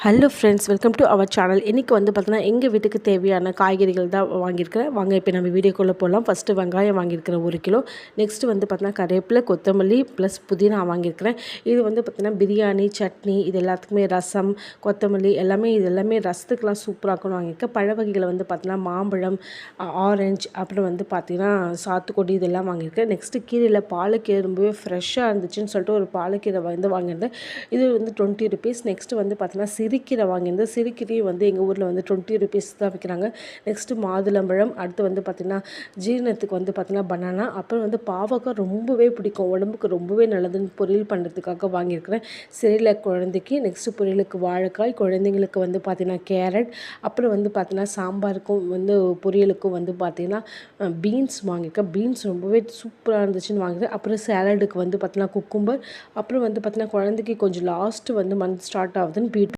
Hello friends, welcome to our channel. இன்றைக்கி வந்து பார்த்தீங்கன்னா எங்கள் வீட்டுக்கு தேவையான காய்கறிகள் தான் வாங்கியிருக்கிறேன். வாங்க இப்போ நம்ம வீடியோக்குள்ளே போகலாம். ஃபஸ்ட்டு வெங்காயம் வாங்கியிருக்கிறேன் 1 கிலோ. நெக்ஸ்ட்டு வந்து பார்த்தீங்கன்னா கருவேப்பிலை, கொத்தமல்லி ப்ளஸ் புதினா வாங்கியிருக்கிறேன். இது வந்து பார்த்திங்கன்னா பிரியாணி, சட்னி, இது எல்லாத்துக்குமே ரசம், கொத்தமல்லி இது எல்லாமே ரசத்துக்கெலாம் சூப்பராக இருக்கும்னு வாங்கியிருக்கேன். பழ வகைகளை வந்து பார்த்தீங்கன்னா மாம்பழம், ஆரஞ்சு, அப்புறம் வந்து பார்த்திங்கன்னா சாத்துக்குடி இதெல்லாம் வாங்கியிருக்கேன். நெக்ஸ்ட்டு கீரையில் பாலக்கீரை ரொம்பவே ஃப்ரெஷ்ஷாக இருந்துச்சுன்னு சொல்லிட்டு ஒரு பாலக்கீரை வந்து வாங்கியிருந்தேன். இது வந்து 20 ருபீஸ். நெக்ஸ்ட்டு வந்து பார்த்தீங்கன்னா சிறுக்கீரை வாங்கியிருந்தேன். சிறுக்கீரையும் வந்து எங்கள் ஊரில் வந்து 20 ருபீஸ் தான் விற்கிறாங்க. நெக்ஸ்ட்டு மாதுளம்பழம், அடுத்து வந்து பார்த்திங்கன்னா ஜீரணத்துக்கு வந்து பார்த்திங்கன்னா பனானா, அப்புறம் வந்து பாவக்காய் ரொம்பவே பிடிக்கும், உடம்புக்கு ரொம்பவே நல்லதுன்னு பொரியல் பண்ணுறதுக்காக வாங்கியிருக்கிறேன். சிறையில் குழந்தைக்கு. நெக்ஸ்ட்டு பொரியலுக்கு வாழைக்காய், குழந்தைங்களுக்கு வந்து பார்த்திங்கன்னா கேரட், அப்புறம் வந்து பார்த்திங்கன்னா சாம்பாருக்கும் வந்து பொரியலுக்கும் வந்து பார்த்திங்கன்னா பீன்ஸ் வாங்கியிருக்கேன். பீன்ஸ் ரொம்பவே சூப்பராக இருந்துச்சுன்னு வாங்கியிருக்கேன். அப்புறம் சேலடுக்கு வந்து பார்த்திங்கன்னா குக்கும்பர், அப்புறம் வந்து பார்த்திங்கன்னா குழந்தைக்கு கொஞ்சம் லாஸ்ட்டு வந்து மந்த் ஸ்டார்ட் ஆகுதுன்னு